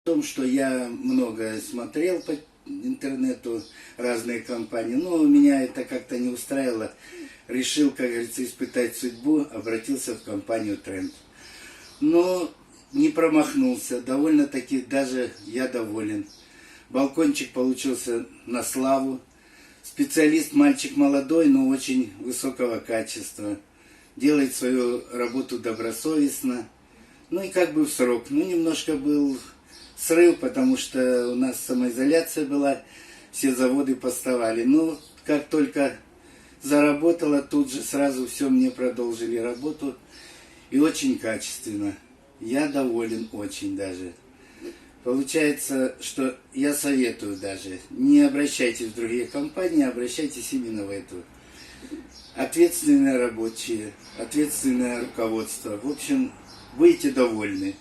В том, что я много смотрел по интернету, разные компании, но меня это как-то не устраивало. Решил, как говорится, испытать судьбу, обратился в компанию Тренд. Но не промахнулся, довольно-таки даже я доволен. Балкончик получился на славу. Специалист мальчик молодой, но очень высокого качества. Делает свою работу добросовестно. Ну и как бы в срок. Ну немножко был срыв, потому что у нас самоизоляция была, все заводы поставали. Но как только заработала, тут же сразу все мне продолжили работу. И очень качественно. Я доволен очень даже. Получается, что я советую даже, не обращайтесь в другие компании, обращайтесь именно в эту. Ответственные рабочие, ответственное руководство. В общем, будете довольны.